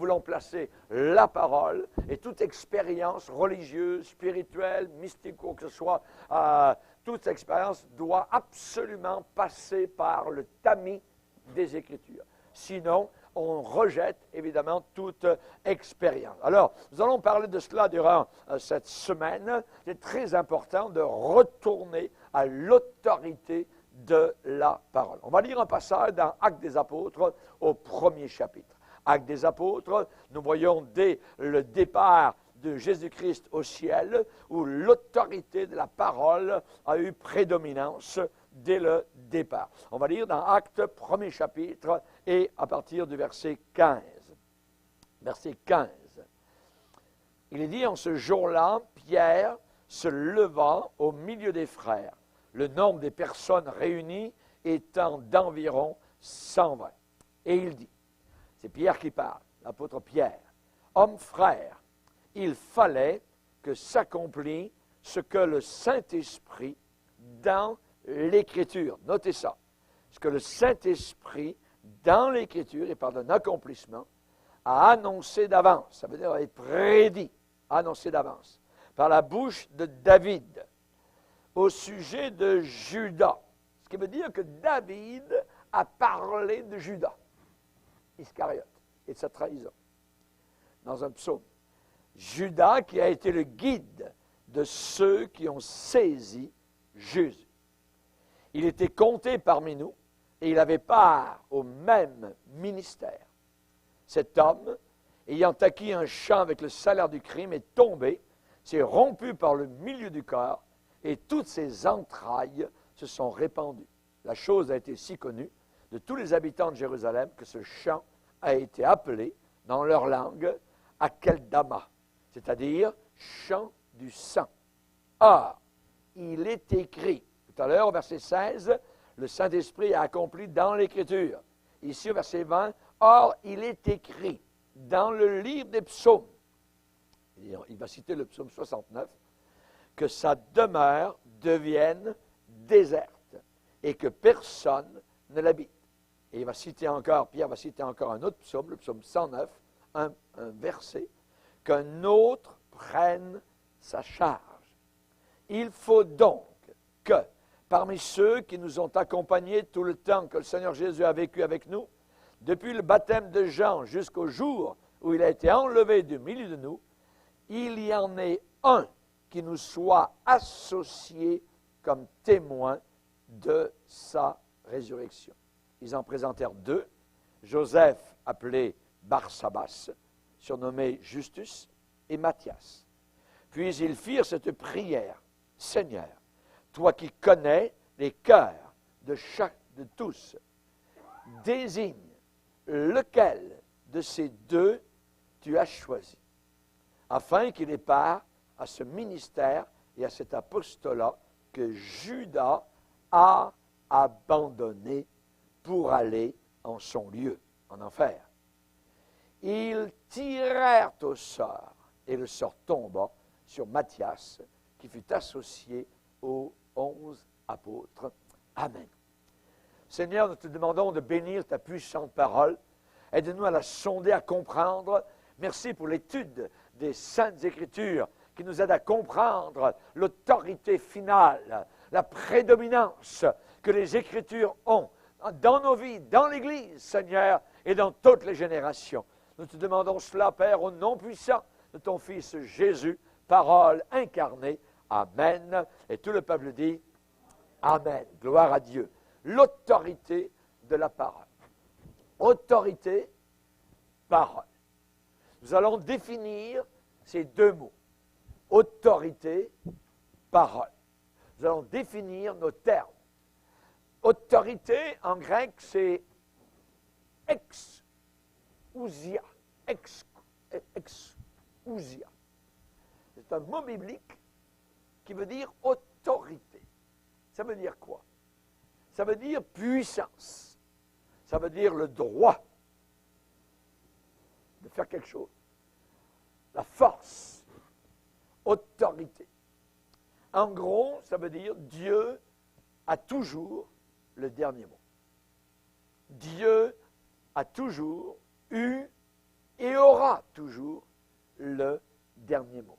voulons placer la parole et toute expérience religieuse, spirituelle, mystique, ou que ce soit, toute expérience doit absolument passer par le tamis des Écritures. Sinon, on rejette évidemment toute expérience. Alors, nous allons parler de cela durant cette semaine. C'est très important de retourner à l'autorité de la parole. On va lire un passage dans Actes des Apôtres au premier chapitre. Actes des Apôtres, nous voyons dès le départ de Jésus-Christ au ciel, où l'autorité de la parole a eu prédominance dès le départ. On va lire dans Actes, premier chapitre, et à partir du verset 15. Verset 15. Il est dit, en ce jour-là, Pierre se leva au milieu des frères, le nombre des personnes réunies étant d'environ 120. Et il dit, c'est Pierre qui parle, l'apôtre Pierre, « Hommes frères, il fallait que s'accomplisse ce que le Saint-Esprit, dans l'Écriture, notez ça, ce que le Saint-Esprit, dans l'Écriture, et par un accomplissement, a annoncé d'avance, ça veut dire a prédit, annoncé d'avance, par la bouche de David, au sujet de Judas. Ce qui veut dire que David a parlé de Judas, Iscariote, et de sa trahison, dans un psaume. Judas qui a été le guide de ceux qui ont saisi Jésus. Il était compté parmi nous et il avait part au même ministère. Cet homme, ayant acquis un champ avec le salaire du crime, est tombé, s'est rompu par le milieu du corps et toutes ses entrailles se sont répandues. La chose a été si connue de tous les habitants de Jérusalem que ce champ a été appelé, dans leur langue, Akeldama, c'est-à-dire champ du sang. Or, il est écrit, tout à l'heure au verset 16, le Saint-Esprit a accompli dans l'Écriture. Ici au verset 20, or, il est écrit dans le livre des psaumes, il va citer le psaume 69, que sa demeure devienne déserte et que personne ne l'habite. Et il va citer encore, Pierre va citer encore un autre psaume, le psaume 109, un verset, qu'un autre prenne sa charge. Il faut donc que, parmi ceux qui nous ont accompagnés tout le temps que le Seigneur Jésus a vécu avec nous, depuis le baptême de Jean jusqu'au jour où il a été enlevé du milieu de nous, il y en ait un qui nous soit associé comme témoin de sa résurrection. Ils en présentèrent deux, Joseph, appelé Barsabas, surnommé Justus, et Matthias. Puis ils firent cette prière, « Seigneur, toi qui connais les cœurs de tous, désigne lequel de ces deux tu as choisi, afin qu'il ait part à ce ministère et à cet apostolat que Judas a abandonné pour aller en son lieu, en enfer. » Ils tirèrent au sort, et le sort tomba sur Matthias, qui fut associé aux 11 apôtres. Amen. Seigneur, nous te demandons de bénir ta puissante parole. Aide-nous à la sonder, à comprendre. Merci pour l'étude des Saintes Écritures qui nous aident à comprendre l'autorité finale, la prédominance que les Écritures ont dans nos vies, dans l'Église, Seigneur, et dans toutes les générations. Nous te demandons cela, Père, au nom puissant de ton Fils Jésus, parole incarnée. Amen. Et tout le peuple dit Amen. Gloire à Dieu. L'autorité de la parole. Autorité, parole. Nous allons définir ces deux mots. Autorité, parole. Nous allons définir nos termes. Autorité, en grec, c'est exousia. Exousia. C'est un mot biblique qui veut dire autorité. Ça veut dire quoi? Ça veut dire puissance. Ça veut dire le droit de faire quelque chose. La force. Autorité. En gros, ça veut dire Dieu a toujours le dernier mot. Dieu a toujours eu et aura toujours le dernier mot.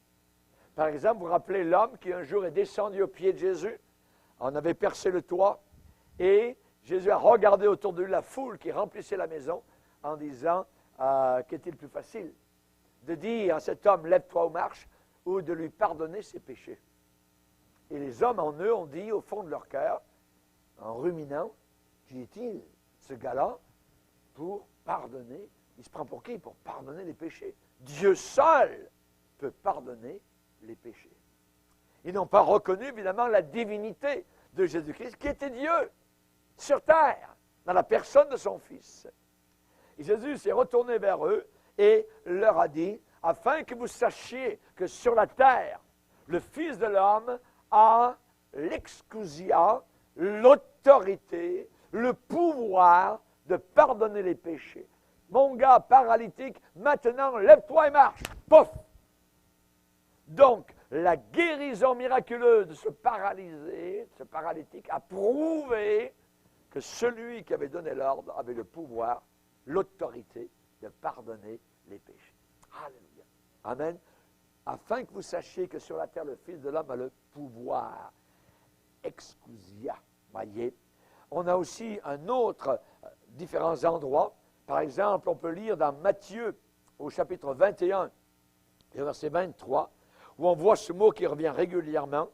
Par exemple, vous vous rappelez l'homme qui un jour est descendu au pied de Jésus, on avait percé le toit, et Jésus a regardé autour de lui la foule qui remplissait la maison en disant, qu'est-il plus facile de dire à cet homme, lève-toi ou marche, ou de lui pardonner ses péchés. Et les hommes en eux ont dit, au fond de leur cœur, en ruminant, qui est-il, ce gars-là, pour pardonner? Il se prend pour qui? Pour pardonner les péchés. Dieu seul peut pardonner les péchés. Ils n'ont pas reconnu, évidemment, la divinité de Jésus-Christ, qui était Dieu, sur terre, dans la personne de son Fils. Et Jésus s'est retourné vers eux et leur a dit, afin que vous sachiez que sur la terre, le Fils de l'homme a l'excousia, l'autorité, le pouvoir de pardonner les péchés. Mon gars paralytique, maintenant, lève-toi et marche. Pouf! Donc, la guérison miraculeuse de ce paralysé, de ce paralytique, a prouvé que celui qui avait donné l'ordre avait le pouvoir, l'autorité de pardonner les péchés. Alléluia. Amen. Afin que vous sachiez que sur la terre, le Fils de l'homme a le pouvoir. Excousia. Voyez. On a aussi un autre, différents endroits. Par exemple, on peut lire dans Matthieu, au chapitre 21, et au verset 23, où on voit ce mot qui revient régulièrement.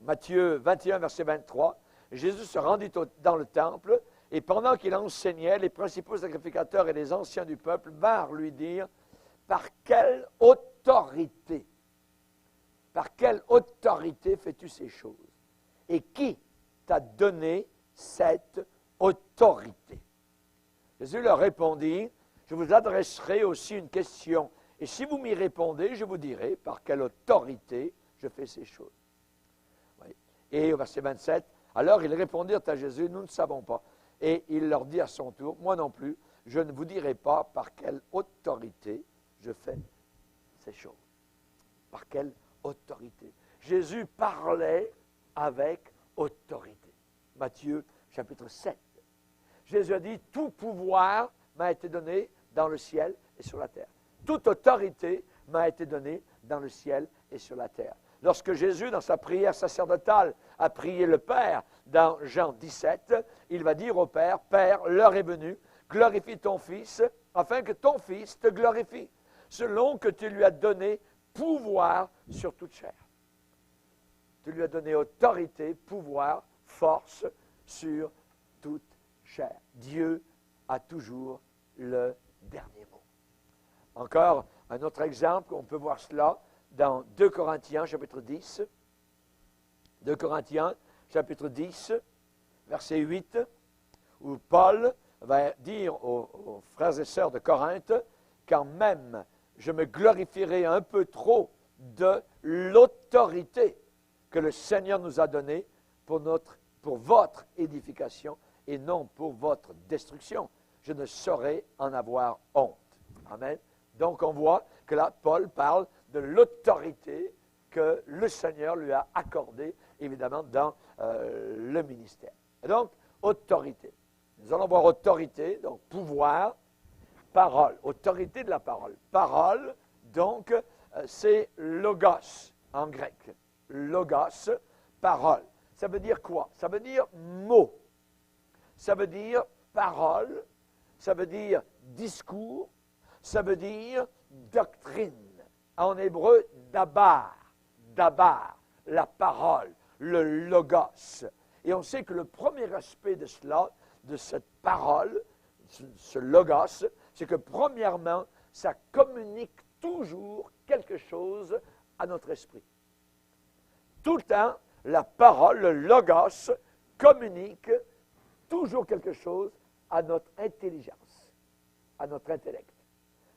Matthieu 21, verset 23. Jésus se rendit dans le temple, et pendant qu'il enseignait, les principaux sacrificateurs et les anciens du peuple vinrent lui dire, par quelle autorité fais-tu ces choses? Et qui t'a donné cette autorité? Jésus leur répondit, je vous adresserai aussi une question. Et si vous m'y répondez, je vous dirai par quelle autorité je fais ces choses. Oui. Et au verset 27, alors ils répondirent à Jésus, nous ne savons pas. Et il leur dit à son tour, moi non plus, je ne vous dirai pas par quelle autorité je fais ces choses. Par quelle autorité? Jésus parlait avec autorité. Matthieu chapitre 7. Jésus a dit, tout pouvoir m'a été donné dans le ciel et sur la terre. Toute autorité m'a été donnée dans le ciel et sur la terre. Lorsque Jésus, dans sa prière sacerdotale, a prié le Père, dans Jean 17, il va dire au Père, Père, l'heure est venue, glorifie ton Fils, afin que ton Fils te glorifie, selon que tu lui as donné pouvoir sur toute chair. Tu lui as donné autorité, pouvoir, force sur toute chair. Dieu a toujours le dernier mot. Encore un autre exemple, on peut voir cela dans 2 Corinthiens, chapitre 10. 2 Corinthiens, chapitre 10, verset 8, où Paul va dire aux frères et sœurs de Corinthe, quand même je me glorifierai un peu trop de l'autorité que le Seigneur nous a donnée pour votre édification et non pour votre destruction. Je ne saurais en avoir honte. Amen. Donc on voit que là, Paul parle de l'autorité que le Seigneur lui a accordée, évidemment, dans le ministère. Et donc, autorité. Nous allons voir autorité, donc pouvoir, parole, autorité de la parole. Parole, donc, c'est logos en grec. Logos, parole. Ça veut dire quoi? Ça veut dire mot. Ça veut dire parole. Ça veut dire discours. Ça veut dire doctrine. En hébreu, dabar. Dabar, la parole, le logos. Et on sait que le premier aspect de cela, de cette parole, ce logos, c'est que premièrement, ça communique toujours quelque chose à notre esprit. Tout le temps, la parole, le logos, communique toujours quelque chose à notre intelligence, à notre intellect.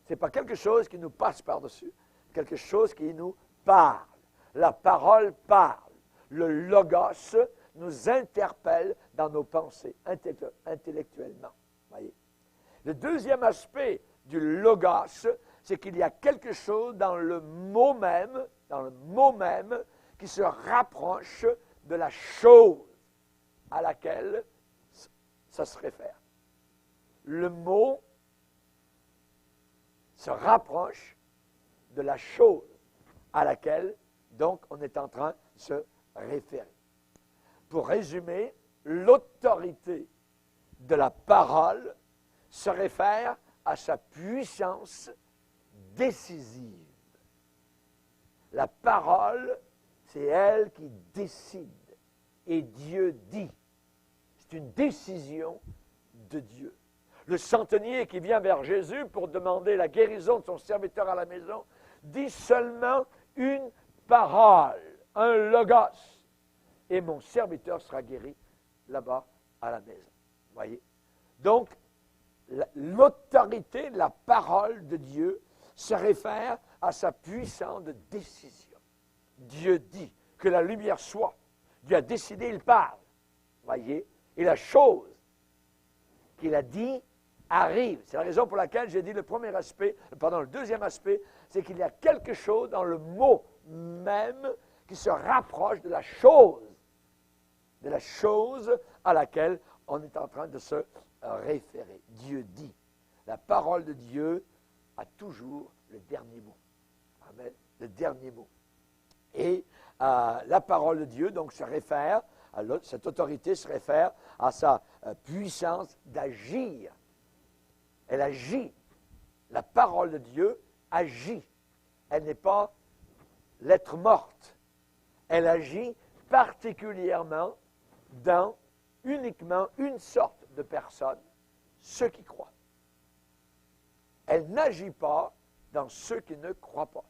Ce n'est pas quelque chose qui nous passe par-dessus, quelque chose qui nous parle. La parole parle. Le logos nous interpelle dans nos pensées, intellectuellement. Voyez. Le deuxième aspect du logos, c'est qu'il y a quelque chose dans le mot même, qui se rapproche de la chose à laquelle ça se réfère. Le mot se rapproche de la chose à laquelle, donc, on est en train de se référer. Pour résumer, l'autorité de la parole se réfère à sa puissance décisive. La parole, c'est elle qui décide. Et Dieu dit. C'est une décision de Dieu. Le centenier qui vient vers Jésus pour demander la guérison de son serviteur à la maison dit seulement une parole, un logos, et mon serviteur sera guéri là-bas à la maison. Voyez? Donc, l'autorité de la parole de Dieu se réfère à sa puissance de décision. Dieu dit que la lumière soit. Dieu a décidé, il parle. Voyez? Et la chose qu'il a dit arrive. C'est la raison pour laquelle j'ai dit le deuxième aspect, c'est qu'il y a quelque chose dans le mot même qui se rapproche de la chose à laquelle on est en train de se référer. Dieu dit. La parole de Dieu a toujours le dernier mot. Amen. Le dernier mot. Et la parole de Dieu, donc, se réfère, cette autorité se réfère à sa puissance d'agir. Elle agit. La parole de Dieu agit. Elle n'est pas lettre morte. Elle agit particulièrement dans uniquement une sorte de personnes, ceux qui croient. Elle n'agit pas dans ceux qui ne croient pas.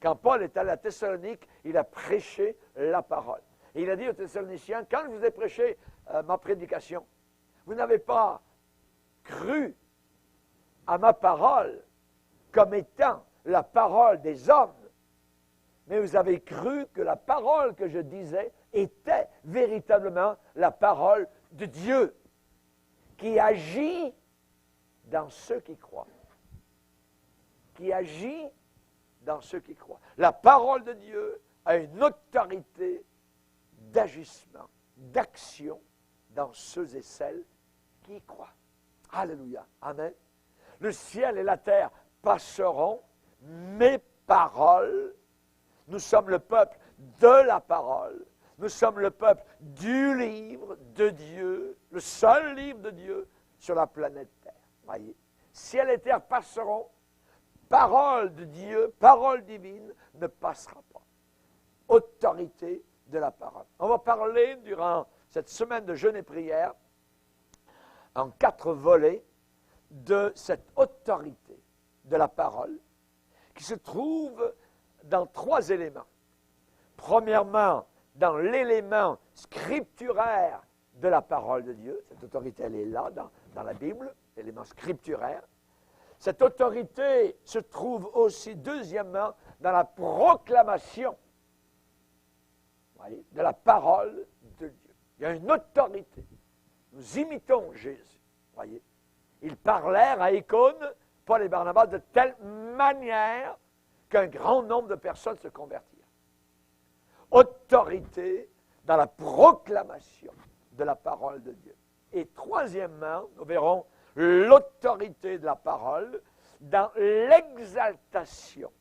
Quand Paul est à la Thessalonique, il a prêché la parole. Et il a dit aux Thessaloniciens, quand je vous ai prêché ma prédication, vous n'avez pas cru à ma parole comme étant la parole des hommes, mais vous avez cru que la parole que je disais était véritablement la parole de Dieu, qui agit dans ceux qui croient. Qui agit dans ceux qui croient. La parole de Dieu a une autorité d'agissement, d'action dans ceux et celles qui y croient. Alléluia. Amen. Le ciel et la terre passeront, mes paroles, nous sommes le peuple de la parole, nous sommes le peuple du livre de Dieu, le seul livre de Dieu sur la planète Terre. Voyez, ciel et terre passeront, parole de Dieu, parole divine ne passera pas. Autorité de la parole. On va parler durant cette semaine de jeûne et prière en 4 volets de cette autorité de la parole qui se trouve dans 3 éléments. Premièrement, dans l'élément scripturaire de la parole de Dieu. Cette autorité, elle est là dans la Bible, l'élément scripturaire. Cette autorité se trouve aussi, deuxièmement, dans la proclamation, voyez, de la parole de Dieu. Il y a une autorité. Nous imitons Jésus. Voyez. Ils parlèrent à Icône, Paul et Barnabas, de telle manière qu'un grand nombre de personnes se convertirent. Autorité dans la proclamation de la parole de Dieu. Et troisièmement, nous verrons l'autorité de la parole dans l'exaltation,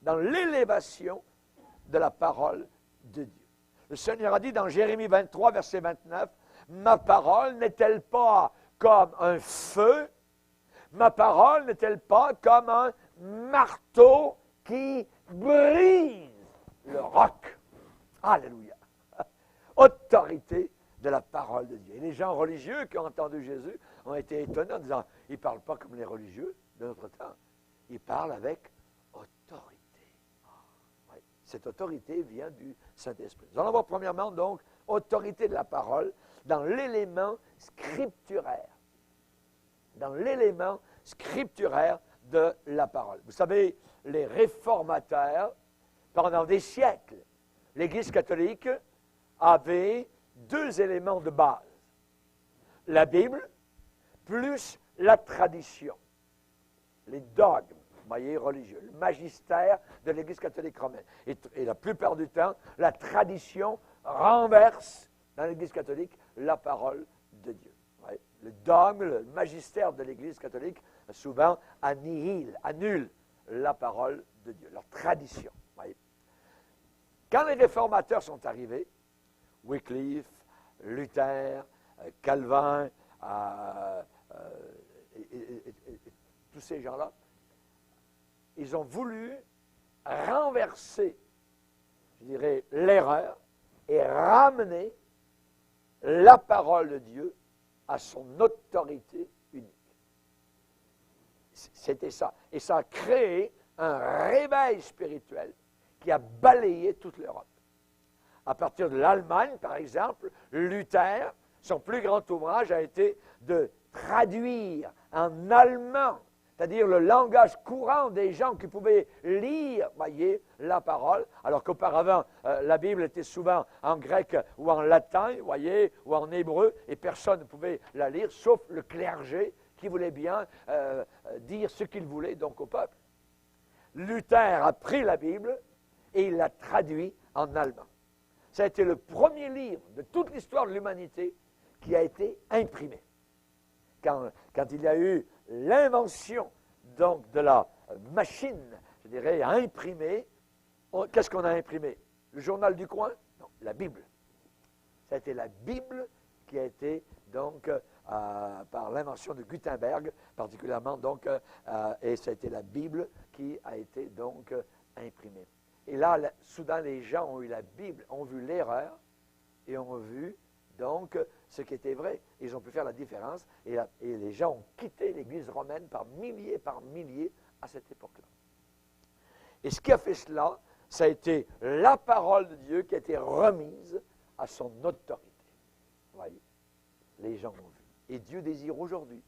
dans l'élévation de la parole de Dieu. Le Seigneur a dit dans Jérémie 23, verset 29, « Ma parole n'est-elle pas comme un feu? Ma parole n'est-elle pas comme un marteau qui brise le roc? » Alléluia. Autorité de la parole de Dieu. Et les gens religieux qui ont entendu Jésus ont été étonnés en disant, il ne parle pas comme les religieux de notre temps. Il parle avec autorité. Oui. Cette autorité vient du Saint-Esprit. Nous allons voir premièrement donc autorité de la parole dans l'élément scripturaire. Dans l'élément scripturaire de la parole. Vous savez, les réformateurs, pendant des siècles, l'Église catholique avait 2 éléments de base. La Bible, plus la tradition. Les dogmes, voyez, religieux. Le magistère de l'Église catholique romaine. Et la plupart du temps, la tradition renverse, dans l'Église catholique, la parole de Dieu. Voyez. Le dogme, le magistère de l'Église catholique souvent annulent la parole de Dieu, leur tradition. Voyez. Quand les réformateurs sont arrivés, Wycliffe, Luther, Calvin, et tous ces gens-là, ils ont voulu renverser, je dirais, l'erreur et ramener la parole de Dieu à son autorité unique. C'était ça. Et ça a créé un réveil spirituel qui a balayé toute l'Europe. À partir de l'Allemagne, par exemple, Luther, son plus grand ouvrage a été de traduire en allemand, c'est-à-dire le langage courant des gens qui pouvaient lire, voyez, la parole, alors qu'auparavant, la Bible était souvent en grec ou en latin, voyez, ou en hébreu, et personne ne pouvait la lire, sauf le clergé qui voulait bien dire ce qu'il voulait donc au peuple. Luther a pris la Bible et il l'a traduit en allemand. Ça a été le premier livre de toute l'histoire de l'humanité qui a été imprimé. Quand il y a eu l'invention donc de la machine, je dirais, à imprimer, qu'est-ce qu'on a imprimé? Le journal du coin? Non, la Bible. Ça a été la Bible qui a été donc par l'invention de Gutenberg, particulièrement donc, et ça a été la Bible qui a été donc imprimée. Et là, soudain, les gens ont eu la Bible, ont vu l'erreur et ont vu donc ce qui était vrai. Ils ont pu faire la différence et les gens ont quitté l'Église romaine par milliers à cette époque-là. Et ce qui a fait cela, ça a été la parole de Dieu qui a été remise à son autorité. Vous voyez, les gens ont vu. Et Dieu désire aujourd'hui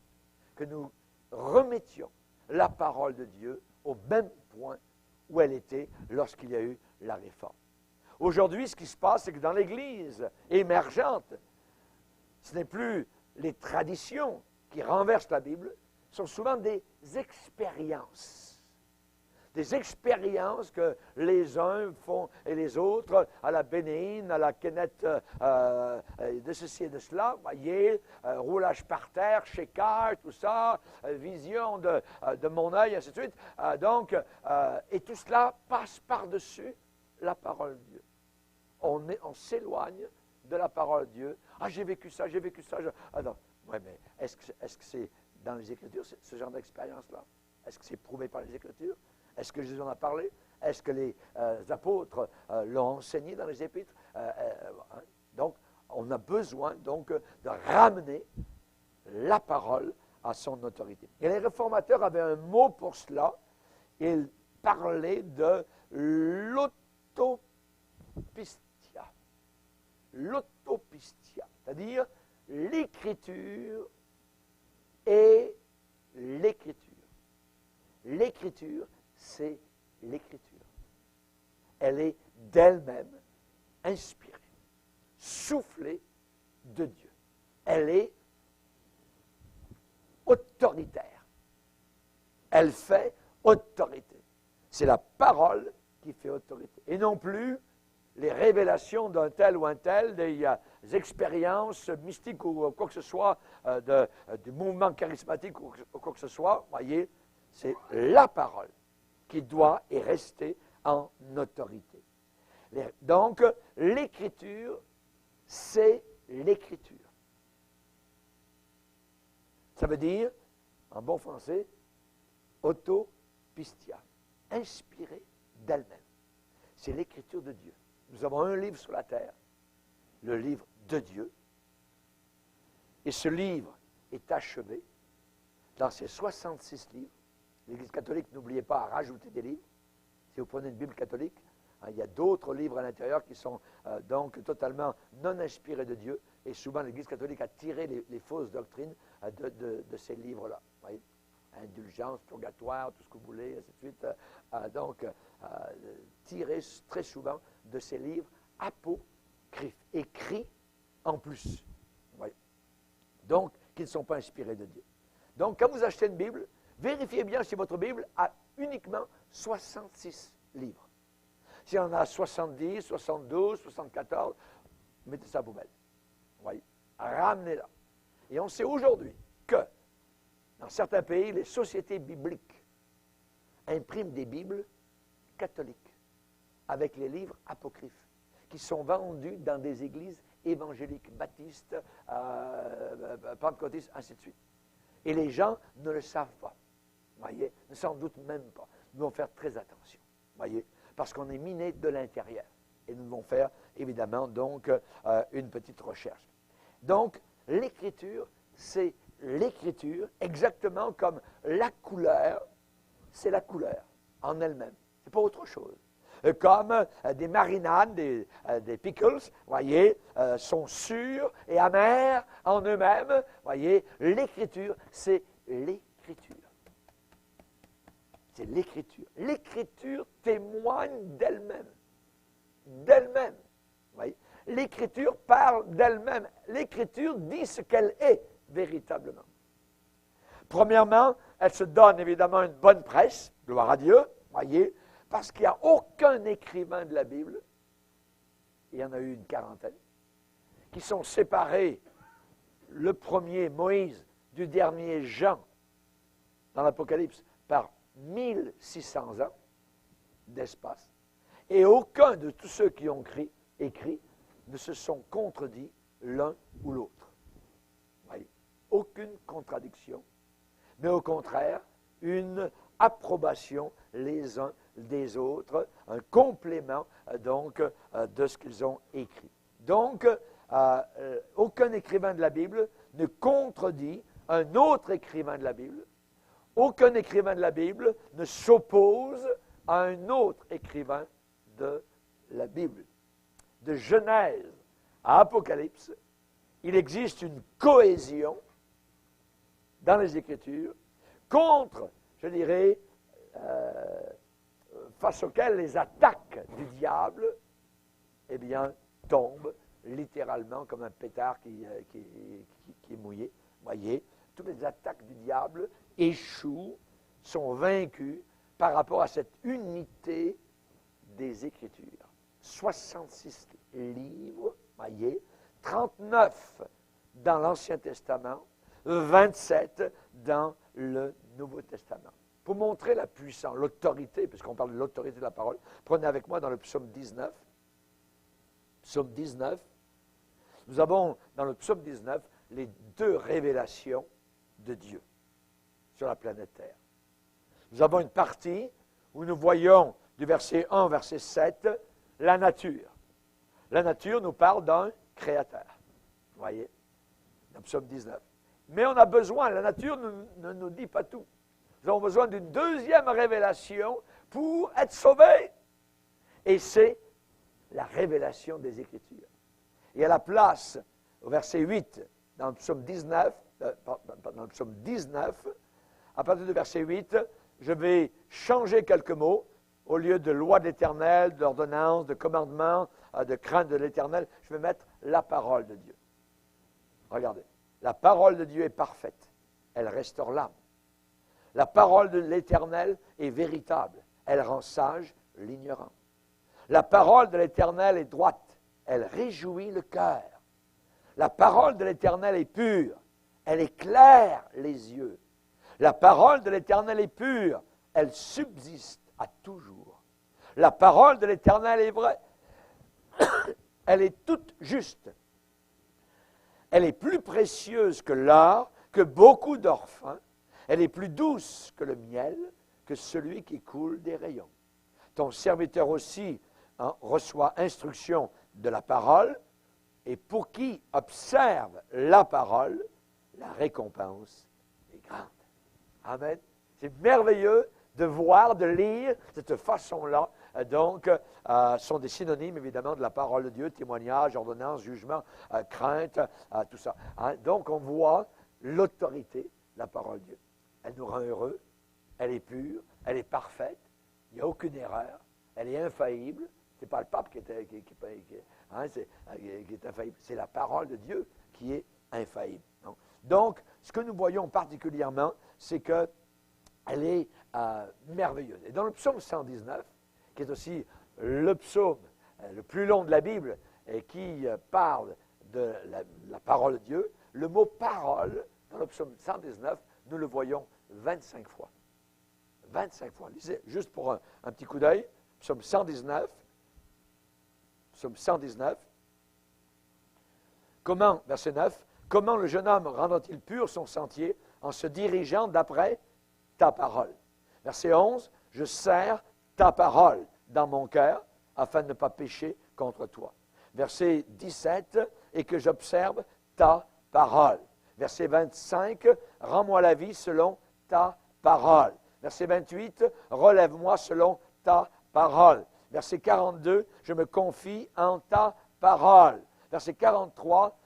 que nous remettions la parole de Dieu au même point où elle était lorsqu'il y a eu la réforme. Aujourd'hui, ce qui se passe, c'est que dans l'Église émergente, ce n'est plus les traditions qui renversent la Bible, ce sont souvent des expériences. Des expériences que les uns font et les autres, à la Bénéine, à la Kenneth de ceci et de cela, voyez, roulage par terre, Shekar, tout ça, vision de mon œil, ainsi de suite. Et tout cela passe par-dessus la parole de Dieu. On s'éloigne de la parole de Dieu. Ah, j'ai vécu ça, j'ai vécu ça. Non. Oui, mais est-ce que c'est dans les Écritures, ce genre d'expérience-là? Est-ce que c'est prouvé par les Écritures? Est-ce que Jésus en a parlé? Est-ce que les apôtres l'ont enseigné dans les épîtres? Donc, on a besoin donc de ramener la parole à son autorité. Et les réformateurs avaient un mot pour cela. Ils parlaient de l'autopistia. L'autopistia, c'est-à-dire l'écriture et l'écriture. L'écriture, c'est l'écriture. Elle est d'elle-même inspirée, soufflée de Dieu. Elle est autoritaire. Elle fait autorité. C'est la parole qui fait autorité. Et non plus les révélations d'un tel ou un tel, des expériences mystiques ou quoi que ce soit, du mouvement charismatique ou quoi que ce soit. Voyez, c'est la parole qui doit et rester en autorité. Donc, l'écriture, c'est l'écriture. Ça veut dire, en bon français, autopistia, inspirée d'elle-même. C'est l'écriture de Dieu. Nous avons un livre sur la terre, le livre de Dieu. Et ce livre est achevé dans ses 66 livres. L'Église catholique, n'oubliez pas à rajouter des livres. Si vous prenez une Bible catholique, il y a d'autres livres à l'intérieur qui sont donc totalement non inspirés de Dieu. Et souvent, l'Église catholique a tiré les fausses doctrines de ces livres-là. Voyez? Indulgence, purgatoire, tout ce que vous voulez, ainsi de suite. Tiré très souvent de ces livres apocryphes, écrits en plus. Voyez? Donc, qui ne sont pas inspirés de Dieu. Donc, quand vous achetez une Bible, vérifiez bien si votre Bible a uniquement 66 livres. Si on a 70, 72, 74, mettez ça à poubelle. Vous voyez? Ramenez-la. Et on sait aujourd'hui que Dans certains pays, les sociétés bibliques impriment des Bibles catholiques avec les livres apocryphes qui sont vendus dans des églises évangéliques, baptistes, pentecôtistes, ainsi de suite. Et les gens ne le savent pas. Voyez, ne s'en doutent même pas. Nous devons faire très attention. Voyez, parce qu'on est miné de l'intérieur. Et nous devons faire, évidemment, donc, une petite recherche. Donc, l'écriture, c'est l'écriture, exactement comme la couleur, c'est la couleur en elle-même. C'est pas autre chose. Comme des marinades, des pickles, voyez, sont sûrs et amers en eux-mêmes. Voyez, l'écriture, c'est l'écriture. C'est l'écriture. L'écriture témoigne d'elle-même. D'elle-même. Voyez, l'écriture parle d'elle-même. L'écriture dit ce qu'elle est véritablement. Premièrement, elle se donne évidemment une bonne presse, gloire à Dieu, voyez, parce qu'il n'y a aucun écrivain de la Bible, il y en a eu une quarantaine, qui sont séparés, le premier Moïse du dernier Jean, dans l'Apocalypse, par 1600 ans d'espace. Et aucun de tous ceux qui ont écrit ne se sont contredits l'un ou l'autre. Voyez, aucune contradiction, mais au contraire, une approbation les uns des autres, un complément donc de ce qu'ils ont écrit. Donc, aucun écrivain de la Bible ne contredit un autre écrivain de la Bible. Aucun écrivain de la Bible ne s'oppose à un autre écrivain de la Bible. De Genèse à Apocalypse, il existe une cohésion dans les Écritures contre, je dirais, face auxquelles les attaques du diable, eh bien, tombent littéralement comme un pétard qui est mouillé. Voyez, toutes les attaques du diable échouent, sont vaincues par rapport à cette unité des Écritures. 66 livres, voyez, 39 dans l'Ancien Testament, 27 dans le Nouveau Testament. Pour montrer la puissance, l'autorité, puisqu'on parle de l'autorité de la parole, prenez avec moi dans le psaume 19. Psaume 19. Nous avons dans le psaume 19 les deux révélations de Dieu sur la planète Terre. Nous avons une partie où nous voyons du verset 1 au verset 7 la nature. La nature nous parle d'un créateur. Vous voyez, dans le psaume 19. Mais on a besoin, la nature ne nous dit pas tout. Nous avons besoin d'une deuxième révélation pour être sauvés. Et c'est la révélation des Écritures. Et à la place, au verset 8, dans le psaume 19, à partir du verset 8, je vais changer quelques mots. Au lieu de loi de l'Éternel, d'ordonnance, de commandement, de crainte de l'Éternel, je vais mettre la parole de Dieu. Regardez, la parole de Dieu est parfaite. Elle restaure l'âme. La parole de l'Éternel est véritable. Elle rend sage l'ignorant. La parole de l'Éternel est droite. Elle réjouit le cœur. La parole de l'Éternel est pure. Elle éclaire les yeux. La parole de l'Éternel est pure. Elle subsiste à toujours. La parole de l'Éternel est vraie. Elle est toute juste. Elle est plus précieuse que l'or, que beaucoup d'orphelins. Elle est plus douce que le miel, que celui qui coule des rayons. Ton serviteur aussi reçoit instruction de la parole, et pour qui observe la parole, la récompense est grande. Amen. C'est merveilleux de voir, de lire cette façon-là. Donc, sont des synonymes, évidemment, de la parole de Dieu, témoignage, ordonnance, jugement, crainte, tout ça. Hein? Donc, on voit l'autorité de la parole de Dieu. Elle nous rend heureux, elle est pure, elle est parfaite, il n'y a aucune erreur, elle est infaillible. Ce n'est pas le pape qui est infaillible, c'est la parole de Dieu qui est infaillible. Non? Donc, ce que nous voyons particulièrement, c'est que elle est merveilleuse. Et dans le psaume 119, qui est aussi le psaume le plus long de la Bible et qui parle de la parole de Dieu, le mot « parole » dans le psaume 119 nous le voyons 25 fois. 25 fois. Lisez, juste pour un petit coup d'œil, psaume 119. Psaume 119. Comment, verset 9, comment le jeune homme rendra-t-il pur son sentier en se dirigeant d'après ta parole? Verset 11, je serre ta parole dans mon cœur afin de ne pas pécher contre toi. Verset 17, et que j'observe ta parole. Verset 25, rends-moi la vie selon ta parole. Verset 28, relève-moi selon ta parole. Verset 42, je me confie en ta parole. Verset 43,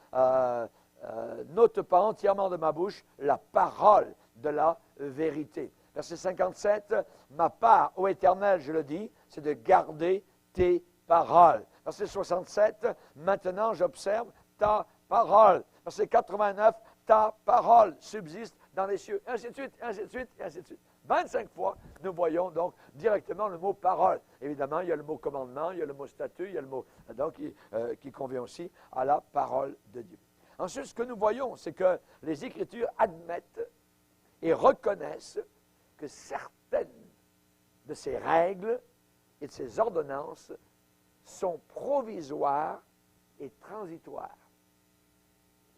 n'ôte pas entièrement de ma bouche la parole de la vérité. Verset 57, ma part, ô Éternel, je le dis, c'est de garder tes paroles. Verset 67, maintenant j'observe ta parole. Verset 89, ta parole subsiste dans les cieux. Ainsi de suite, ainsi de suite, ainsi de suite. 25 fois, nous voyons donc directement le mot parole. Évidemment, il y a le mot commandement, il y a le mot statut, il y a le mot donc, qui convient aussi à la parole de Dieu. Ensuite, ce que nous voyons, c'est que les Écritures admettent et reconnaissent que certaines de ces règles et de ces ordonnances sont provisoires et transitoires.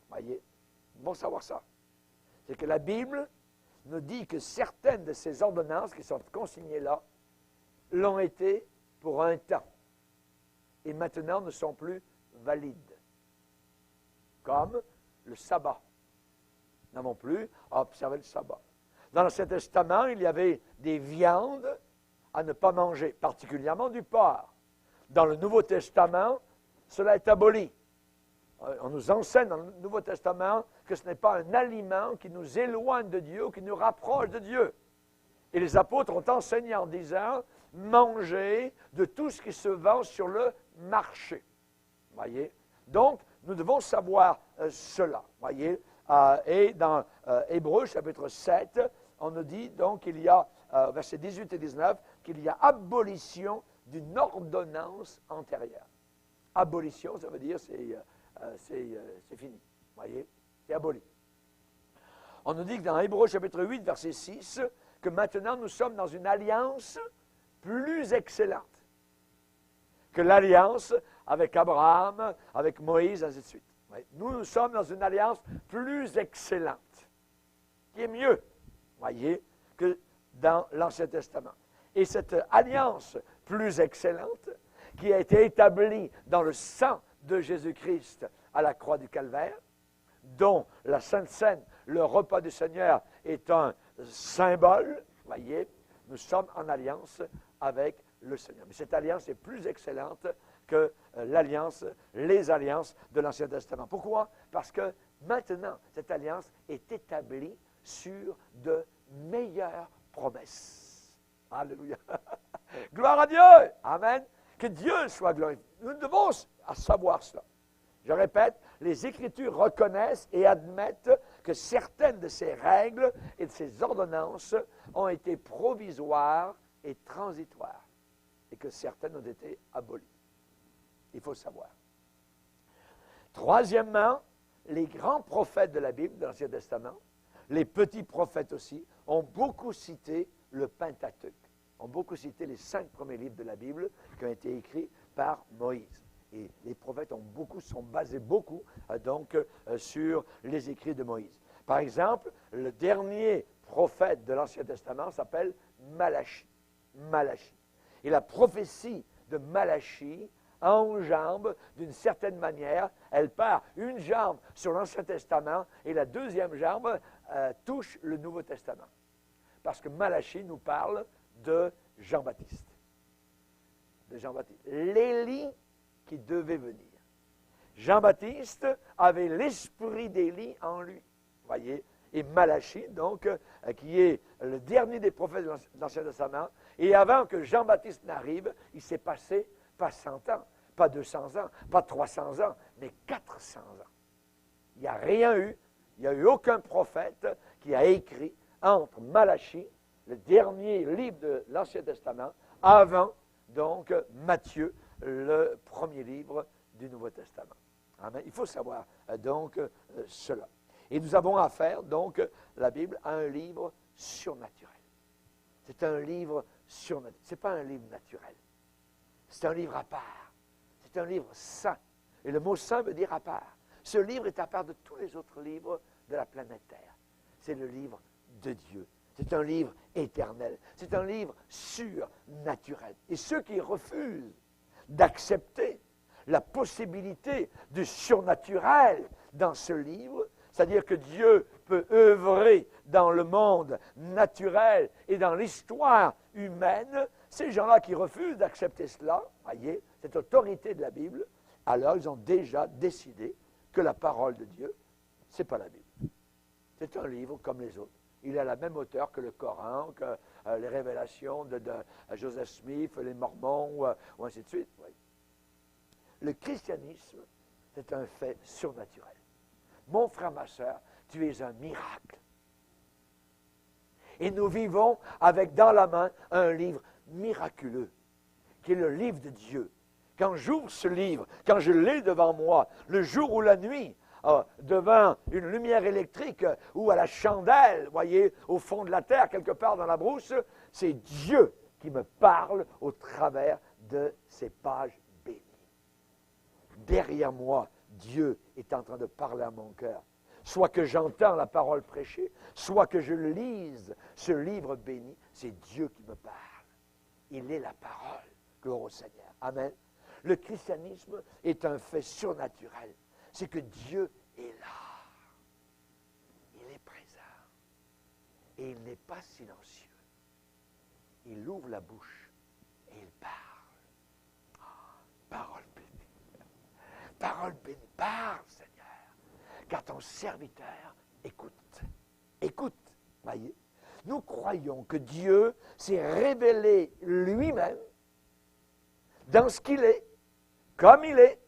Voyez, bon savoir ça. C'est que la Bible nous dit que certaines de ces ordonnances qui sont consignées là l'ont été pour un temps et maintenant ne sont plus valides. Comme le sabbat. Nous n'avons plus à observer le sabbat. Dans l'Ancien Testament, il y avait des viandes à ne pas manger, particulièrement du porc. Dans le Nouveau Testament, cela est aboli. On nous enseigne dans le Nouveau Testament que ce n'est pas un aliment qui nous éloigne de Dieu ou qui nous rapproche de Dieu. Et les apôtres ont enseigné en disant, mangez de tout ce qui se vend sur le marché. Voyez? Donc, nous devons savoir cela. Voyez? Et dans Hébreux, chapitre 7, on nous dit donc qu'il y a, versets 18 et 19, qu'il y a abolition d'une ordonnance antérieure. Abolition, ça veut dire c'est fini. Voyez? C'est aboli. On nous dit que dans Hébreux, chapitre 8, verset 6, que maintenant nous sommes dans une alliance plus excellente que l'alliance avec Abraham, avec Moïse, ainsi de suite. Nous sommes dans une alliance plus excellente, qui est mieux, voyez, que dans l'Ancien Testament. Et cette alliance plus excellente, qui a été établie dans le sang de Jésus-Christ à la croix du Calvaire, dont la Sainte Seine, le repas du Seigneur, est un symbole, voyez, nous sommes en alliance avec le Seigneur. Mais cette alliance est plus excellente que les alliances de l'Ancien Testament. Pourquoi? Parce que maintenant, cette alliance est établie sur de meilleures promesses. Alléluia. Gloire à Dieu. Amen. Que Dieu soit glorifié. Nous devons savoir cela. Je répète, les Écritures reconnaissent et admettent que certaines de ces règles et de ces ordonnances ont été provisoires et transitoires et que certaines ont été abolies. Il faut savoir. Troisièmement, les grands prophètes de la Bible, de l'Ancien Testament, les petits prophètes aussi, ont beaucoup cité le Pentateuque, ont beaucoup cité les 5 premiers livres de la Bible qui ont été écrits par Moïse. Et les prophètes sont basés beaucoup sur les écrits de Moïse. Par exemple, le dernier prophète de l'Ancien Testament s'appelle Malachie. Malachie. Et la prophétie de Malachie enjambe d'une certaine manière, elle part une jambe sur l'Ancien Testament et la deuxième jambe touche le Nouveau Testament. Parce que Malachie nous parle de Jean-Baptiste. De Jean-Baptiste. L'Élie qui devait venir. Jean-Baptiste avait l'esprit d'Élie en lui. Voyez? Et Malachie, donc, qui est le dernier des prophètes de l'Ancien Testament. Et avant que Jean-Baptiste n'arrive, il s'est passé pas 100 ans, pas 200 ans, pas 300 ans, mais 400 ans. Il n'y a rien eu, il n'y a eu aucun prophète qui a écrit entre Malachie, le dernier livre de l'Ancien Testament, avant, donc, Matthieu, le premier livre du Nouveau Testament. Amen. Il faut savoir, donc, cela. Et nous avons affaire, donc, la Bible, à un livre surnaturel. C'est un livre surnaturel. Ce n'est pas un livre naturel. C'est un livre à part. C'est un livre saint. Et le mot saint veut dire à part. Ce livre est à part de tous les autres livres de la planète Terre. C'est le livre de Dieu. C'est un livre éternel. C'est un livre surnaturel. Et ceux qui refusent d'accepter la possibilité du surnaturel dans ce livre, c'est-à-dire que Dieu peut œuvrer dans le monde naturel et dans l'histoire humaine, ces gens-là qui refusent d'accepter cela, voyez, cette autorité de la Bible, alors ils ont déjà décidé que la parole de Dieu, ce n'est pas la Bible. C'est un livre comme les autres. Il a la même hauteur que le Coran, que les révélations de Joseph Smith, les Mormons, ou ainsi de suite. Oui. Le christianisme, c'est un fait surnaturel. Mon frère, ma soeur, tu es un miracle. Et nous vivons avec dans la main un livre miraculeux, qui est le livre de Dieu. Quand j'ouvre ce livre, quand je l'ai devant moi, le jour ou la nuit, devant une lumière électrique ou à la chandelle, voyez, au fond de la terre, quelque part dans la brousse, c'est Dieu qui me parle au travers de ces pages bénies. Derrière moi, Dieu est en train de parler à mon cœur. Soit que j'entends la parole prêchée, soit que je lise ce livre béni, c'est Dieu qui me parle. Il est la parole. Gloire au Seigneur. Amen. Le christianisme est un fait surnaturel. C'est que Dieu est là. Il est présent. Et il n'est pas silencieux. Il ouvre la bouche et il parle. Parole bénie. Parole bénie. Parle, Seigneur. Car ton serviteur écoute. Écoute. Voyez. Nous croyons que Dieu s'est révélé lui-même dans ce qu'il est, comme il est.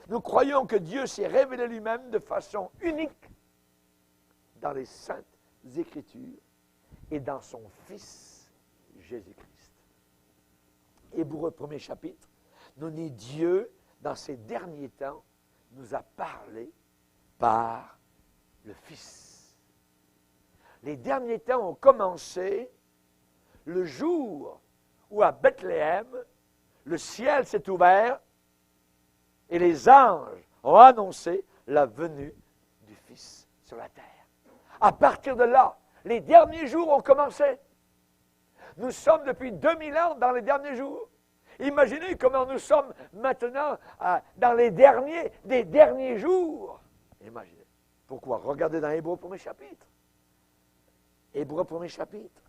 Nous croyons que Dieu s'est révélé lui-même de façon unique dans les Saintes Écritures et dans son Fils Jésus-Christ. Hébreux 1er chapitre, nous dit Dieu, dans ces derniers temps, nous a parlé par le Fils. Les derniers temps ont commencé le jour où à Bethléem, le ciel s'est ouvert et les anges ont annoncé la venue du Fils sur la terre. À partir de là, les derniers jours ont commencé. Nous sommes depuis 2000 ans dans les derniers jours. Imaginez comment nous sommes maintenant dans les derniers des derniers jours. Imaginez. Pourquoi? Regardez dans Hébreux 1er chapitre. Hébreux 1er chapitre.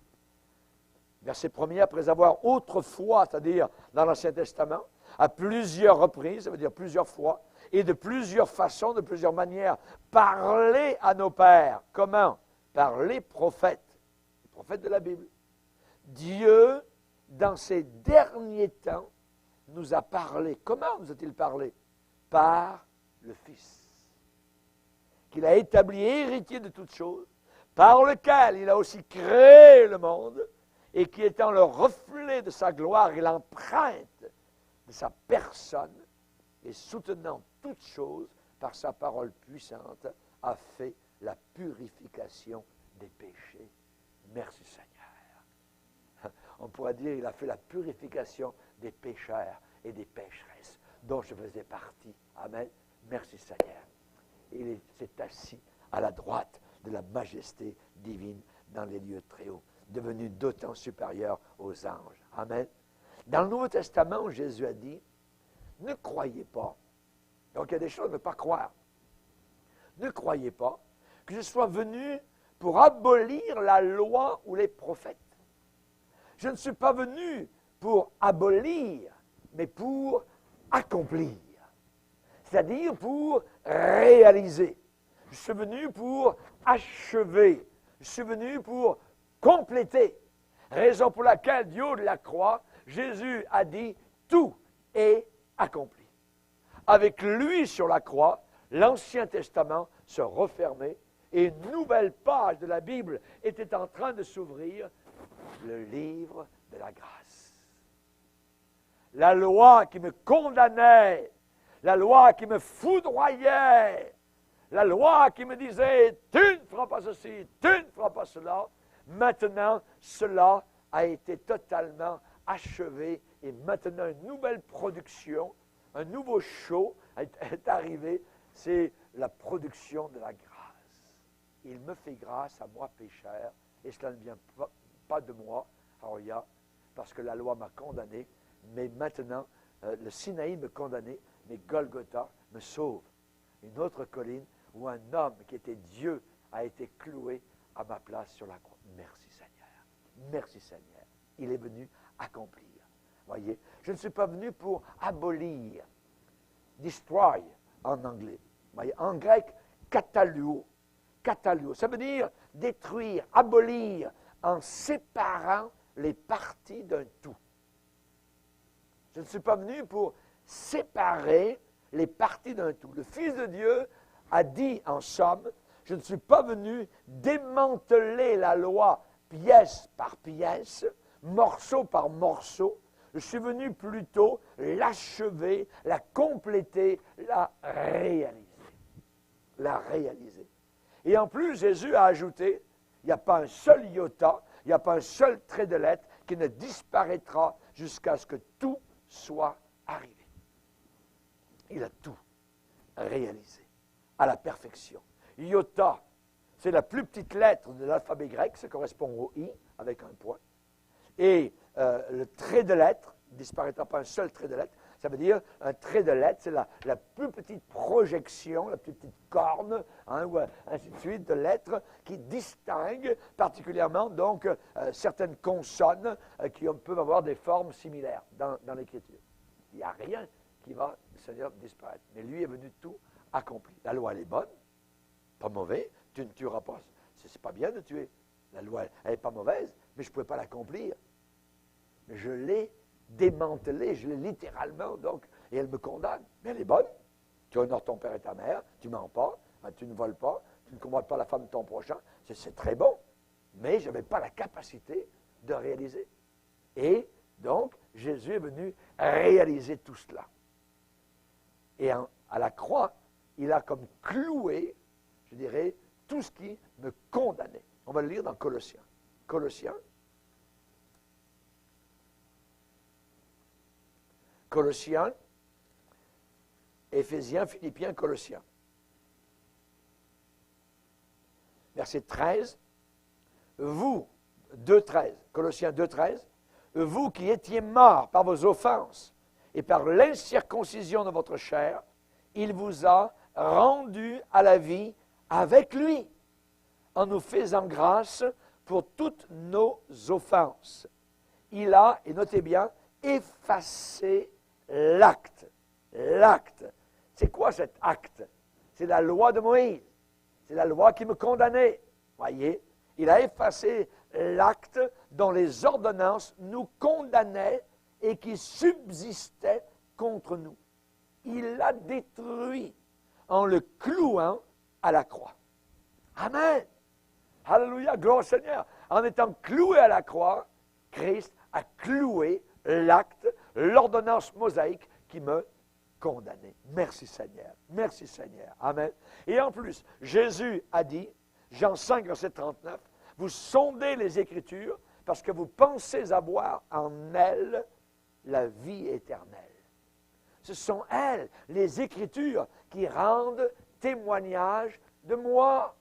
Verset 1er, après avoir autrefois, c'est-à-dire dans l'Ancien Testament, à plusieurs reprises, ça veut dire plusieurs fois, et de plusieurs façons, de plusieurs manières, parler à nos pères. Comment? Par les prophètes de la Bible. Dieu, dans ces derniers temps, nous a parlé. Comment nous a-t-il parlé? Par le Fils, qu'il a établi héritier de toutes choses, par lequel il a aussi créé le monde, et qui étant le reflet de sa gloire et l'empreinte de sa personne, et soutenant toutes choses par sa parole puissante, a fait la purification des péchés. Merci Seigneur. On pourrait dire qu'il a fait la purification des pécheurs et des pécheresses, dont je faisais partie. Amen. Merci Seigneur. Il s'est assis à la droite de la majesté divine dans les lieux très hauts, devenu d'autant supérieur aux anges. Amen. Dans le Nouveau Testament, Jésus a dit, ne croyez pas. Donc, il y a des choses à ne pas croire. Ne croyez pas que je sois venu pour abolir la loi ou les prophètes. Je ne suis pas venu pour abolir, mais pour accomplir. C'est-à-dire pour réaliser. Je suis venu pour achever. Je suis venu pour compléter. Raison pour laquelle, du haut de la croix, Jésus a dit, tout est accompli. Avec lui sur la croix, l'Ancien Testament se refermait et une nouvelle page de la Bible était en train de s'ouvrir, le livre de la grâce. La loi qui me condamnait, la loi qui me foudroyait, La loi qui me disait, tu ne feras pas ceci, tu ne feras pas cela, maintenant, cela a été totalement achevé et maintenant une nouvelle production, un nouveau show est arrivé, c'est la production de la grâce. Il me fait grâce à moi pécheur et cela ne vient pas de moi, Aria, parce que la loi m'a condamné, mais maintenant, le Sinaï me condamnait, mais Golgotha me sauve. Une autre colline où un homme qui était Dieu a été cloué à ma place sur la croix. Merci Seigneur. Merci Seigneur. Il est venu accomplir. Voyez, je ne suis pas venu pour abolir, destroy en anglais. Voyez, en grec, katalou. Katalou, ça veut dire détruire, abolir, en séparant les parties d'un tout. Je ne suis pas venu pour séparer les parties d'un tout. Le Fils de Dieu a dit en somme, je ne suis pas venu démanteler la loi pièce par pièce, morceau par morceau. Je suis venu plutôt l'achever, la compléter, la réaliser. La réaliser. Et en plus, Jésus a ajouté, il n'y a pas un seul iota, il n'y a pas un seul trait de lettre qui ne disparaîtra jusqu'à ce que tout soit arrivé. Il a tout réalisé à la perfection. Iota, c'est la plus petite lettre de l'alphabet grec, ça correspond au I avec un point. Et le trait de lettre, il ne disparaîtra pas un seul trait de lettre, ça veut dire un trait de lettre, c'est la plus petite projection, la plus petite corne, ou ainsi de suite, de lettres qui distinguent particulièrement donc certaines consonnes qui peuvent avoir des formes similaires dans l'écriture. Il n'y a rien qui va, Seigneur, disparaître. Mais lui est venu tout accomplir. La loi, elle est bonne, pas mauvaise, tu ne tueras pas. C'est pas bien de tuer. La loi, elle n'est pas mauvaise, mais je ne pouvais pas l'accomplir. Je l'ai démantelée, je l'ai littéralement, donc, et elle me condamne. Mais elle est bonne. Tu honores ton père et ta mère, tu ne mens pas, tu ne voles pas, tu ne convoites pas la femme de ton prochain. C'est très bon. Mais je n'avais pas la capacité de réaliser. Et donc, Jésus est venu réaliser tout cela. Et à la croix, il a comme cloué, je dirais, tout ce qui me condamnait. On va le lire dans Colossiens. Colossiens. Colossiens, Éphésiens, Philippiens, Colossiens. Verset 13. Vous, 2,13, Colossiens 2,13, vous qui étiez morts par vos offenses et par l'incirconcision de votre chair, il vous a rendus à la vie avec lui, en nous faisant grâce pour toutes nos offenses. Il a, et notez bien, effacé l'acte. L'acte. C'est quoi cet acte? C'est la loi de Moïse. C'est la loi qui me condamnait. Voyez? Il a effacé l'acte dont les ordonnances nous condamnaient et qui subsistait contre nous. Il l'a détruit en le clouant à la croix. Amen. Alléluia, gloire au Seigneur. En étant cloué à la croix, Christ a cloué l'acte, l'ordonnance mosaïque qui me condamnait. Merci Seigneur. Merci Seigneur. Amen. Et en plus, Jésus a dit, Jean 5, verset 39, vous sondez les Écritures parce que vous pensez avoir en elles la vie éternelle. Ce sont elles, les Écritures, qui rendent témoignage de moi.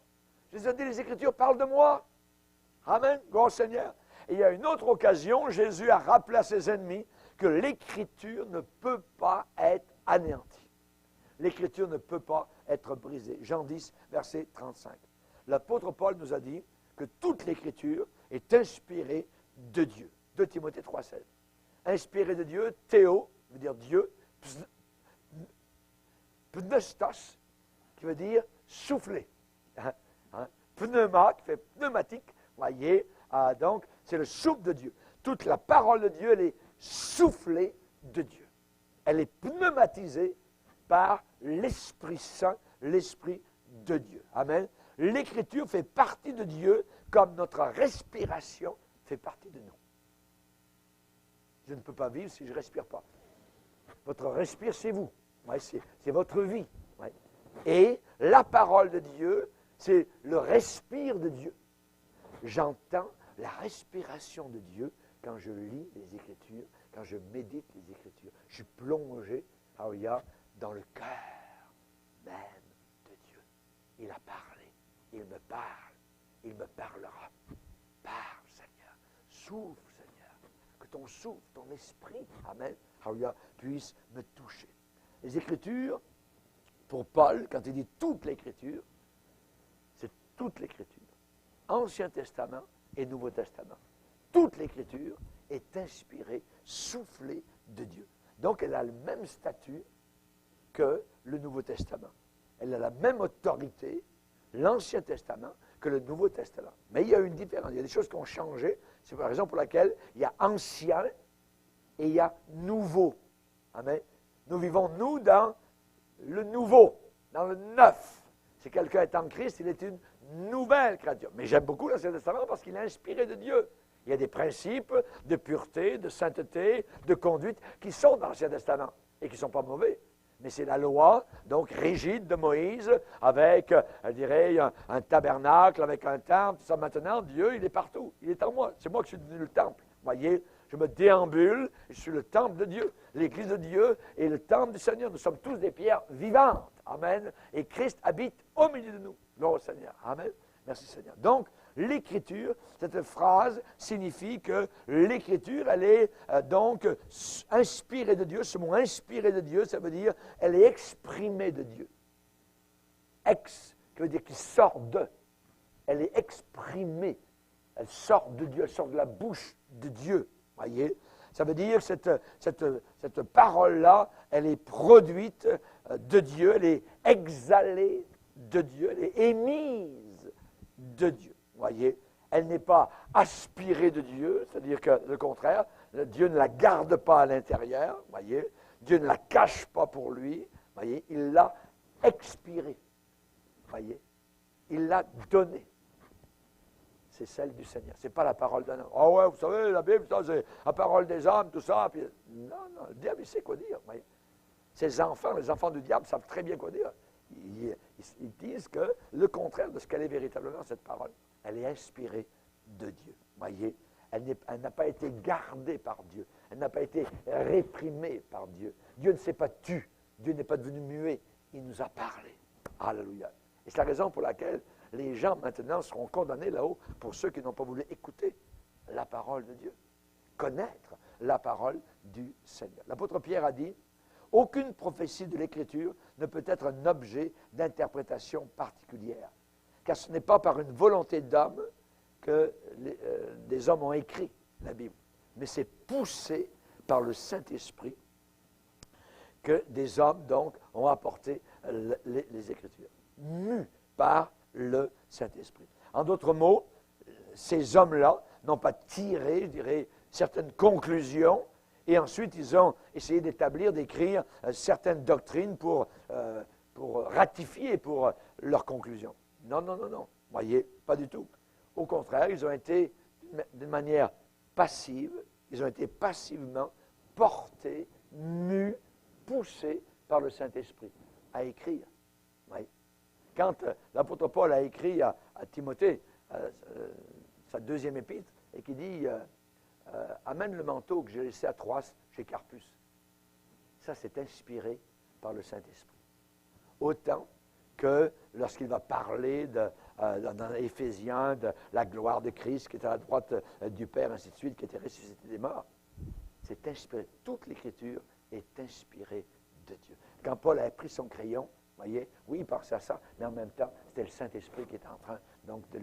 Jésus a dit, les Écritures parlent de moi. Amen. Gloire au Seigneur. Et il y a une autre occasion, Jésus a rappelé à ses ennemis que l'Écriture ne peut pas être anéantie. L'Écriture ne peut pas être brisée. Jean 10, verset 35. L'apôtre Paul nous a dit que toute l'Écriture est inspirée de Dieu. 2 Timothée 3,16. Inspirée de Dieu, théo, veut dire Dieu, pneustos, qui veut dire souffler. Pneuma, qui fait pneumatique, voyez, donc c'est le souffle de Dieu. Toute la parole de Dieu, elle est soufflée de Dieu. Elle est pneumatisée par l'Esprit Saint, l'Esprit de Dieu. Amen. L'Écriture fait partie de Dieu comme notre respiration fait partie de nous. Je ne peux pas vivre si je ne respire pas. Votre respire, c'est vous. Ouais, c'est votre vie. Ouais. Et la parole de Dieu, c'est le respire de Dieu. J'entends la respiration de Dieu quand je lis les Écritures, quand je médite les Écritures. Je suis plongé, alléluia, dans le cœur même de Dieu. Il a parlé, il me parle, il me parlera. Parle, Seigneur, souffle, Seigneur, que ton souffle, ton esprit, amen, alléluia, puisse me toucher. Les Écritures, pour Paul, quand il dit toute l'Écriture, c'est toute l'Écriture. Ancien Testament et Nouveau Testament. Toute l'Écriture est inspirée, soufflée de Dieu. Donc, elle a le même statut que le Nouveau Testament. Elle a la même autorité, l'Ancien Testament, que le Nouveau Testament. Mais il y a une différence. Il y a des choses qui ont changé. C'est la raison pour laquelle il y a ancien et il y a nouveau. Amen. Nous vivons, nous, dans le nouveau, dans le neuf. Si quelqu'un est en Christ, il est une nouvelle créature. Mais j'aime beaucoup l'Ancien Testament parce qu'il est inspiré de Dieu. Il y a des principes de pureté, de sainteté, de conduite qui sont dans l'Ancien Testament et qui ne sont pas mauvais. Mais c'est la loi, donc rigide de Moïse, avec, je dirais, un tabernacle, avec un temple, tout ça. Maintenant, Dieu, il est partout. Il est en moi. C'est moi qui suis devenu le temple. Voyez, je me déambule, je suis le temple de Dieu. L'Église de Dieu est le temple du Seigneur. Nous sommes tous des pierres vivantes. Amen. Et Christ habite au milieu de nous. Gloire au Seigneur. Amen. Merci Seigneur. Donc, l'Écriture, cette phrase signifie que l'Écriture, elle est donc inspirée de Dieu. Ce mot inspiré de Dieu, ça veut dire elle est exprimée de Dieu. Ex, qui veut dire qu'il sort de. Elle est exprimée. Elle sort de Dieu, elle sort de la bouche de Dieu. Voyez? Ça veut dire que cette parole-là, elle est produite de Dieu, elle est exhalée de Dieu, elle est émise de Dieu. Voyez? Elle n'est pas aspirée de Dieu, c'est-à-dire que le contraire, Dieu ne la garde pas à l'intérieur, voyez? Dieu ne la cache pas pour lui, voyez? Il l'a expirée, voyez? Il l'a donnée. C'est celle du Seigneur. Ce n'est pas la parole d'un homme. Ah ouais, vous savez, la Bible, ça, c'est la parole des hommes, tout ça. Puis, non, le diable, il sait quoi dire. Voyez. Ces enfants, les enfants du diable, savent très bien quoi dire. Ils disent que le contraire de ce qu'elle est véritablement, cette parole. Elle est inspirée de Dieu. Voyez, elle n'a pas été gardée par Dieu. Elle n'a pas été réprimée par Dieu. Dieu ne s'est pas tu. Dieu n'est pas devenu muet. Il nous a parlé. Alléluia. Et c'est la raison pour laquelle les gens maintenant seront condamnés là-haut pour ceux qui n'ont pas voulu écouter la parole de Dieu. Connaître la parole du Seigneur. L'apôtre Pierre a dit, aucune prophétie de l'Écriture ne peut être un objet d'interprétation particulière, car ce n'est pas par une volonté d'homme que des hommes ont écrit la Bible, mais c'est poussé par le Saint-Esprit que des hommes, donc, ont apporté les Écritures, mus par le Saint-Esprit. En d'autres mots, ces hommes-là n'ont pas tiré, je dirais, certaines conclusions, et ensuite ils ont essayé d'établir, d'écrire certaines doctrines pour ratifier pour leurs conclusions. Non, non, non, non. Voyez, pas du tout. Au contraire, ils ont été, d'une manière passive, ils ont été passivement portés, mus, poussés par le Saint-Esprit à écrire. Voyez. Quand l'apôtre Paul a écrit à Timothée sa deuxième épître et qui dit amène le manteau que j'ai laissé à Troas chez Carpus. Ça, c'est inspiré par le Saint-Esprit. Autant que lorsqu'il va parler dans Éphésiens de la gloire de Christ qui est à la droite du Père, ainsi de suite, qui était ressuscité des morts. C'est inspiré. Toute l'Écriture est inspirée de Dieu. Quand Paul a pris son crayon, voyez, oui, il pensait à ça, mais en même temps, c'était le Saint-Esprit qui était en train donc de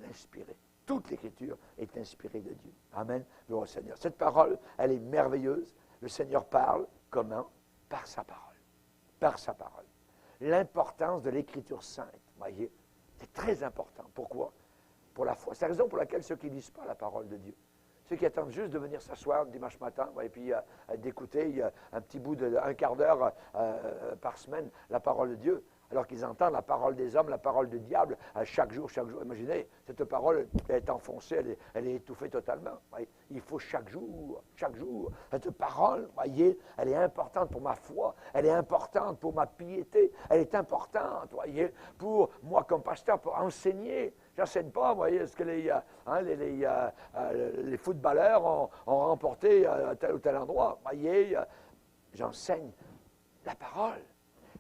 l'inspirer. Toute l'Écriture est inspirée de Dieu. Amen. Gloire au Seigneur. Cette parole, elle est merveilleuse. Le Seigneur parle. Comment? Par sa parole. Par sa parole. L'importance de l'Écriture sainte, voyez, c'est très important. Pourquoi? Pour la foi. C'est la raison pour laquelle ceux qui ne lisent pas la parole de Dieu, ceux qui attendent juste de venir s'asseoir dimanche matin, et puis d'écouter un petit bout un quart d'heure par semaine la parole de Dieu, alors qu'ils entendent la parole des hommes, la parole du diable, chaque jour, chaque jour. Imaginez, cette parole est enfoncée, elle est étouffée totalement. Voyez. Il faut chaque jour, cette parole, voyez, elle est importante pour ma foi, elle est importante pour ma piété, elle est importante, voyez, pour moi comme pasteur, pour enseigner. Je n'enseigne pas, vous voyez, ce que les footballeurs ont remporté à tel ou tel endroit. Voyez, j'enseigne la parole,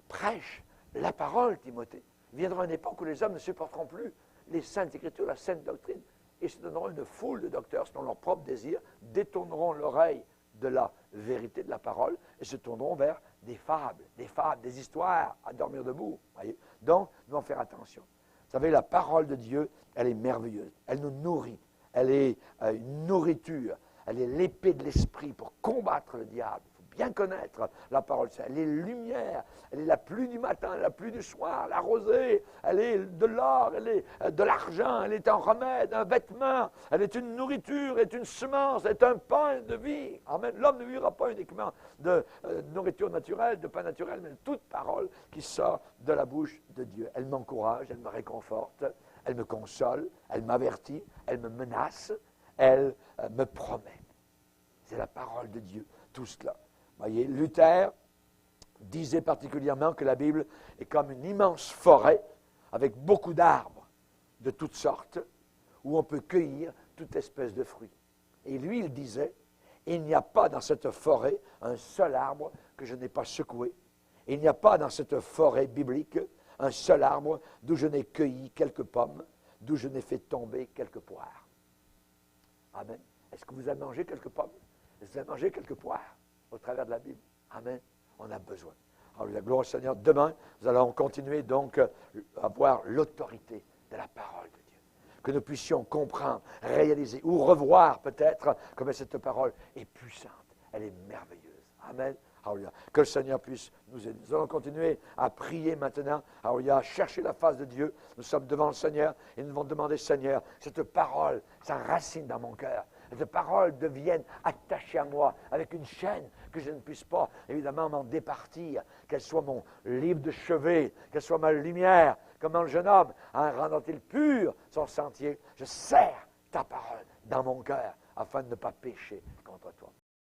prêche la parole, Timothée. Il viendra une époque où les hommes ne supporteront plus les saintes écritures, la sainte doctrine, et se donneront une foule de docteurs selon leur propre désir, détourneront l'oreille de la vérité de la parole et se tourneront vers des fables, des histoires à dormir debout. Voyez. Donc, nous devons faire attention. Vous savez, la parole de Dieu, elle est merveilleuse. Elle nous nourrit. Elle est une nourriture. Elle est l'épée de l'esprit pour combattre le diable. Bien connaître la parole. Elle est lumière, elle est la pluie du matin, la pluie du soir, la rosée, elle est de l'or, elle est de l'argent, elle est un remède, un vêtement, elle est une nourriture, elle est une semence, elle est un pain de vie. Amen. L'homme ne vivra pas uniquement de nourriture naturelle, de pain naturel, mais de toute parole qui sort de la bouche de Dieu. Elle m'encourage, elle me réconforte, elle me console, elle m'avertit, elle me menace, elle me promet. C'est la parole de Dieu, tout cela. Voyez, Luther disait particulièrement que la Bible est comme une immense forêt avec beaucoup d'arbres de toutes sortes où on peut cueillir toute espèce de fruits. Et lui, il disait, il n'y a pas dans cette forêt un seul arbre que je n'ai pas secoué. Il n'y a pas dans cette forêt biblique un seul arbre d'où je n'ai cueilli quelques pommes, d'où je n'ai fait tomber quelques poires. Amen. Est-ce que vous avez mangé quelques pommes? Est-ce que vous avez mangé quelques poires au travers de la Bible? Amen. On a besoin. Alors, la gloire au Seigneur. Demain, nous allons continuer donc à voir l'autorité de la parole de Dieu. Que nous puissions comprendre, réaliser ou revoir peut-être comme cette parole est puissante. Elle est merveilleuse. Amen. Alléluia. Que le Seigneur puisse nous aider. Nous allons continuer à prier maintenant. Alléluia. À chercher la face de Dieu. Nous sommes devant le Seigneur et nous devons demander, Seigneur, cette parole s'enracine dans mon cœur. Cette parole devienne attachée à moi avec une chaîne que je ne puisse pas, évidemment, m'en départir. Qu'elle soit mon livre de chevet, qu'elle soit ma lumière, comme dans le jeune homme, en rendant-il pur son sentier. Je serre ta parole dans mon cœur afin de ne pas pécher contre toi.